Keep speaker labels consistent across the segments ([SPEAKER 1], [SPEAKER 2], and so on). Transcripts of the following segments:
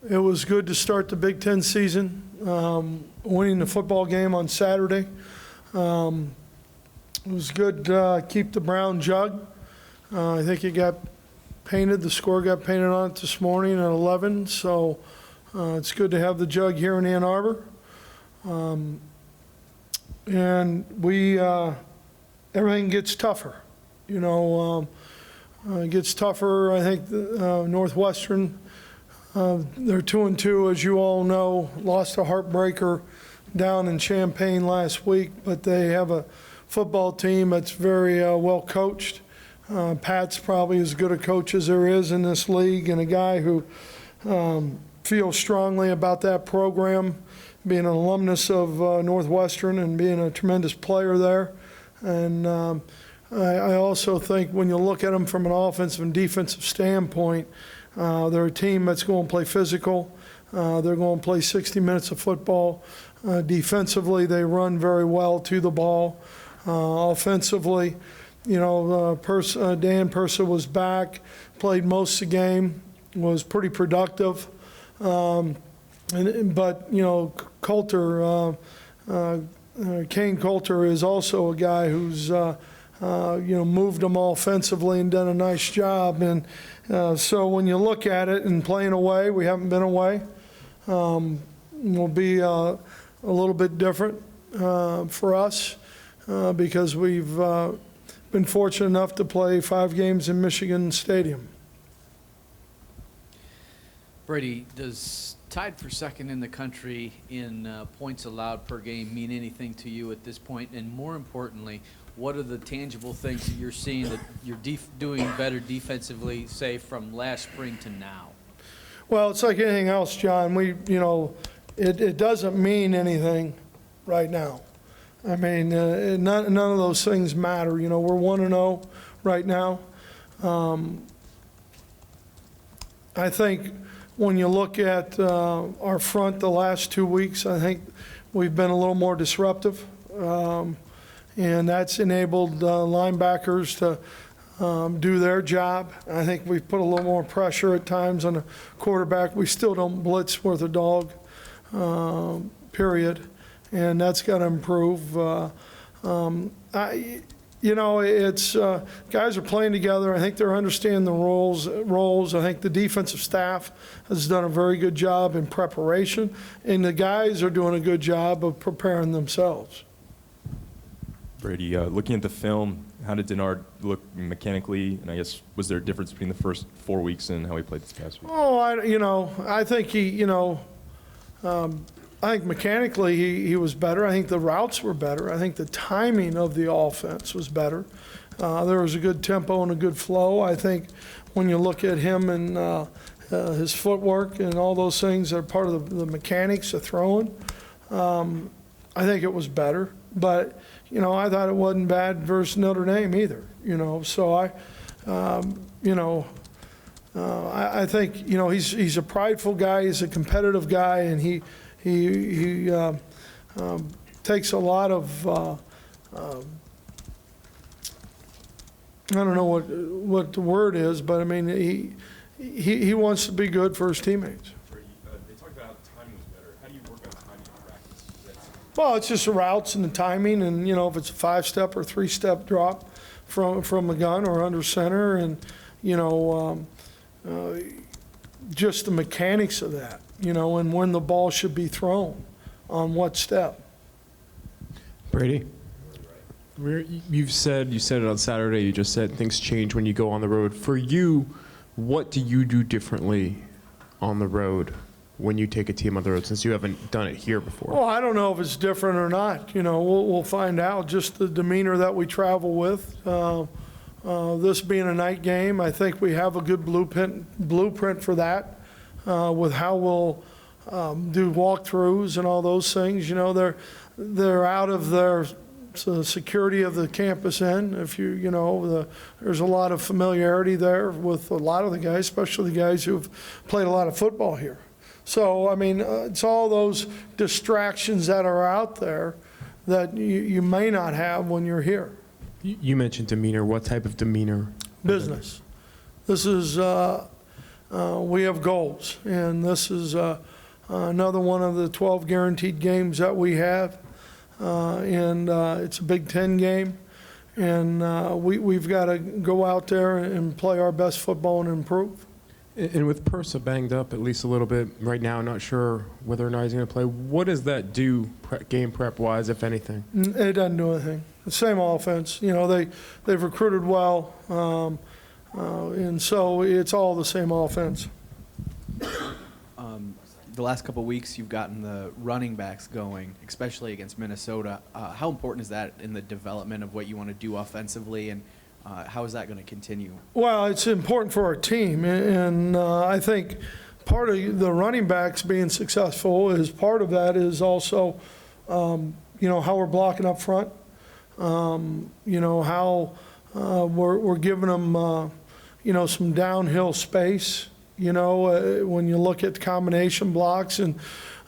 [SPEAKER 1] It was good to start the Big Ten season, winning the football game on Saturday. It was good to keep the brown jug. I think it got painted, the score got painted on it this morning at 11, so it's good to have the jug here in Ann Arbor. And everything gets tougher. It gets tougher. I think Northwestern, they're 2-2, as you all know, lost a heartbreaker down in Champaign last week, but they have a football team that's very well coached. Pat's probably as good a coach as there is in this league, and a guy who feels strongly about that program, being an alumnus of Northwestern and being a tremendous player there. And I also think when you look at them from an offensive and defensive standpoint, they're a team that's going to play physical. They're going to play 60 minutes of football. Defensively, they run very well to the ball. Offensively, Dan Persa was back, played most of the game, was pretty productive. But Coulter, Kane Coulter is also a guy who's moved them offensively and done a nice job. And so when you look at it and playing away, we haven't been away. Will be a little bit different for us because we've been fortunate enough to play 5 games in Michigan Stadium.
[SPEAKER 2] Brady, does tied for second in the country in points allowed per game mean anything to you at this point? And more importantly, what are the tangible things that you're seeing that you're doing better defensively, say, from last spring to now?
[SPEAKER 1] Well, it's like anything else, John. It doesn't mean anything right now. I mean, none of those things matter. We're 1-0 right now. I think when you look at our front the last 2 weeks, I think we've been a little more disruptive. And that's enabled linebackers to do their job. I think we've put a little more pressure at times on the quarterback. We still don't blitz worth a dog, period. And that's got to improve. It's guys are playing together. I think they're understanding the roles. I think the defensive staff has done a very good job in preparation, and the guys are doing a good job of preparing themselves.
[SPEAKER 3] Brady, looking at the film, how did Denard look mechanically? And I guess, was there a difference between the first 4 weeks and how he played this past week?
[SPEAKER 1] Oh, I think I think mechanically he was better. I think the routes were better. I think the timing of the offense was better. There was a good tempo and a good flow. I think when you look at him and his footwork and all those things that are part of the mechanics of throwing, I think it was better. But, I thought it wasn't bad versus Notre Dame either, So I think, he's a prideful guy. He's a competitive guy, and he takes a lot of I don't know what the word is, but I mean he wants to be good for his teammates.
[SPEAKER 3] They talked about timing was better. How do you work on timing in practice?
[SPEAKER 1] Well, it's just the routes and the timing, and if it's a 5-step or 3-step drop from the gun or under center, and just the mechanics of that. And when the ball should be thrown, on what step.
[SPEAKER 4] Brady, you said it on Saturday, you just said things change when you go on the road. For you, what do you do differently on the road when you take a team on the road, since you haven't done it here before?
[SPEAKER 1] Well, I don't know if it's different or not. We'll find out. Just the demeanor that we travel with. This being a night game, I think we have a good blueprint for that. With how we'll do walkthroughs and all those things. They're out of their security of the campus end. If there's a lot of familiarity there with a lot of the guys, especially the guys who've played a lot of football here. So, I mean, it's all those distractions that are out there that you may not have when you're here.
[SPEAKER 4] You mentioned demeanor. What type of demeanor?
[SPEAKER 1] Business. This is we have goals. And this is another one of the 12 guaranteed games that we have. And it's a Big Ten game. And we've got to go out there and play our best football and improve.
[SPEAKER 4] And with Persa banged up at least a little bit right now, not sure whether or not he's going to play. What does that do game prep wise, if anything?
[SPEAKER 1] It doesn't do anything. The same offense. You know, they've recruited well, and so it's all the same offense.
[SPEAKER 5] The last couple of weeks, you've gotten the running backs going, especially against Minnesota. How important is that in the development of what you want to do offensively, and how is that going to continue?
[SPEAKER 1] Well, it's important for our team, and I think part of the running backs being successful is part of that is also, you know, how we're blocking up front. You know, how we're giving them, you know, some downhill space. You know, when you look at combination blocks, and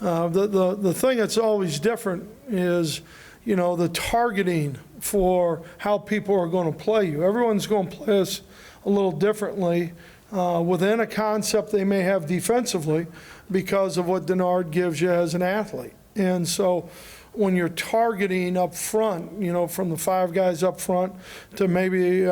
[SPEAKER 1] the thing that's always different is, you know, the targeting for how people are going to play you. Everyone's going to play us a little differently within a concept they may have defensively because of what Denard gives you as an athlete. And so when you're targeting up front, you know, from the 5 guys up front to maybe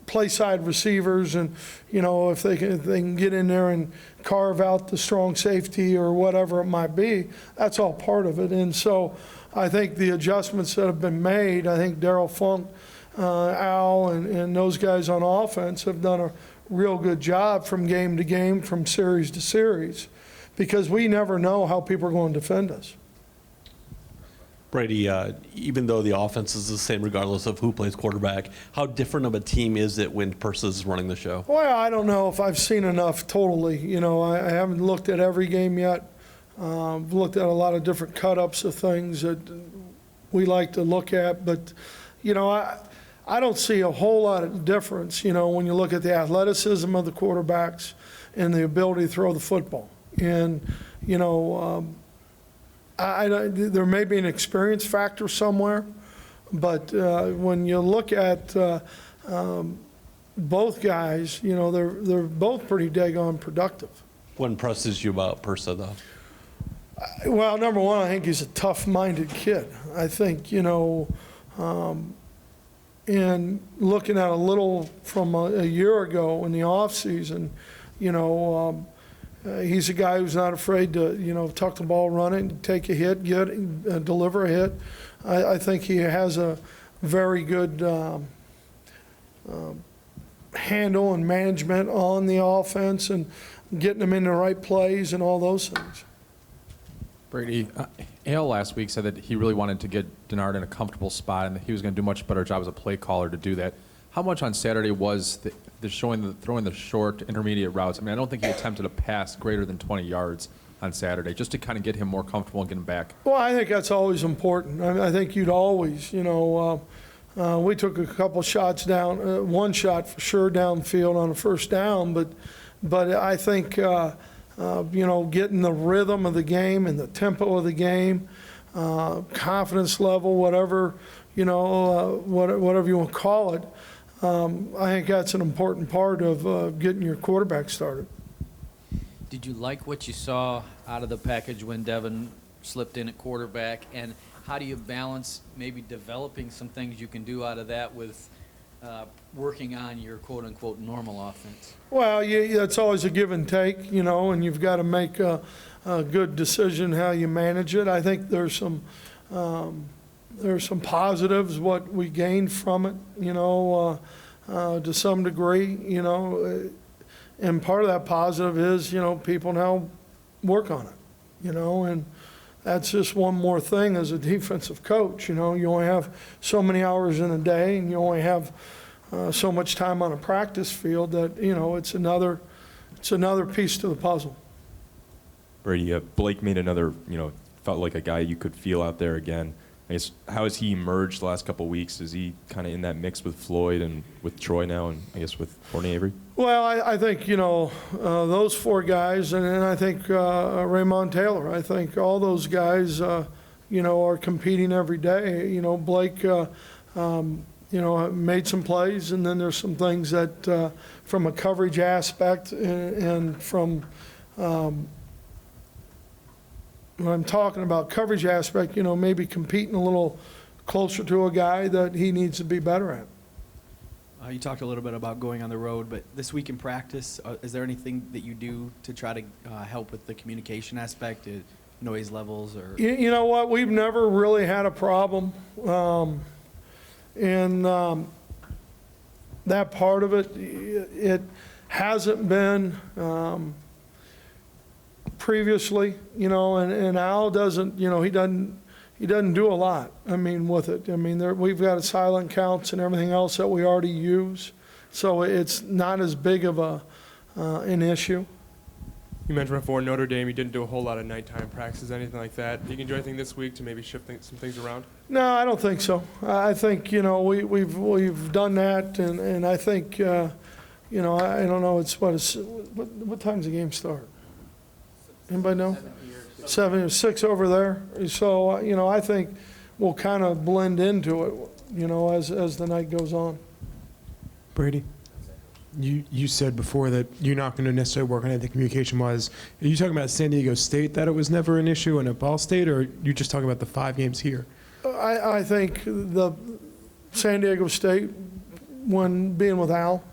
[SPEAKER 1] play side receivers, and you know, if they can get in there and carve out the strong safety or whatever it might be, that's all part of it. And so I think the adjustments that have been made, I think Darryl Funk, Al, and those guys on offense have done a real good job from game to game, from series to series, because we never know how people are going to defend us.
[SPEAKER 6] Brady, even though the offense is the same regardless of who plays quarterback, how different of a team is it when Persa's running the show?
[SPEAKER 1] Well, I don't know if I've seen enough totally. You know, I haven't looked at every game yet. I've looked at a lot of different cut-ups of things that we like to look at. But, you know, I don't see a whole lot of difference, you know, when you look at the athleticism of the quarterbacks and the ability to throw the football. And, you know, there may be an experience factor somewhere, but when you look at both guys, you know, they're both pretty daggone productive.
[SPEAKER 6] What impresses you about Persa, though?
[SPEAKER 1] Well, number one, I think he's a tough-minded kid. I think, you know, and looking at a little from a year ago in the offseason, you know, he's a guy who's not afraid to, you know, tuck the ball, run it, take a hit, deliver a hit. I think he has a very good handle and management on the offense and getting them in the right plays and all those things.
[SPEAKER 7] Brady, Al last week said that he really wanted to get Denard in a comfortable spot and that he was going to do a much better job as a play caller to do that. How much on Saturday was throwing the short, intermediate routes? I mean, I don't think he attempted a pass greater than 20 yards on Saturday, just to kind of get him more comfortable and get him back.
[SPEAKER 1] Well, I think that's always important. I think you'd always, you know, we took a couple shots down, one shot for sure downfield on a first down, but I think, you know, getting the rhythm of the game and the tempo of the game, confidence level, whatever, you know, whatever you want to call it, I think that's an important part of getting your quarterback started.
[SPEAKER 2] Did you like what you saw out of the package when Devin slipped in at quarterback? And how do you balance maybe developing some things you can do out of that with working on your quote-unquote normal offense? Well,
[SPEAKER 1] That's always a give and take, you know, and you've got to make a good decision how you manage it. I think there's some positives, what we gained from it, you know, to some degree, you know, and part of that positive is, you know, people now work on it, you know, and that's just one more thing as a defensive coach. You know, you only have so many hours in a day, and you only have so much time on a practice field that, you know, it's another piece to the puzzle.
[SPEAKER 3] Brady, Blake made another, you know, felt like a guy you could feel out there again. I guess, how has he emerged the last couple of weeks? Is he kind of in that mix with Floyd and with Troy now, and I guess with Courtney Avery?
[SPEAKER 1] Well, I think, you know, those 4 guys, and I think Raymond Taylor, I think all those guys, you know, are competing every day. You know, Blake, you made some plays, and then there's some things that, from a coverage aspect and from, when I'm talking about coverage aspect, maybe competing a little closer to a guy that he needs to be better at.
[SPEAKER 5] You talked a little bit about going on the road, but this week in practice, is there anything that you do to try to help with the communication aspect, noise levels, or?
[SPEAKER 1] You know what? We've never really had a problem in that part of it. It hasn't been previously, and Al doesn't, he doesn't do a lot, with it. We've got silent counts and everything else that we already use, so it's not as big of an issue.
[SPEAKER 8] You mentioned before Notre Dame, you didn't do a whole lot of nighttime practices, anything like that. Do you can do anything this week to maybe shift some things around?
[SPEAKER 1] No, I don't think so. I think, we've done that, and I think, I don't know, what time's the game start? Anybody know? 7 or 6 over there. So, I think we'll kind of blend into it, as the night goes on.
[SPEAKER 4] Brady, you said before that you're not going to necessarily work on anything communication-wise. Are you talking about San Diego State, that it was never an issue, and at Ball State, or are you just talking about the 5 games here?
[SPEAKER 1] I think the San Diego State, when being with Al,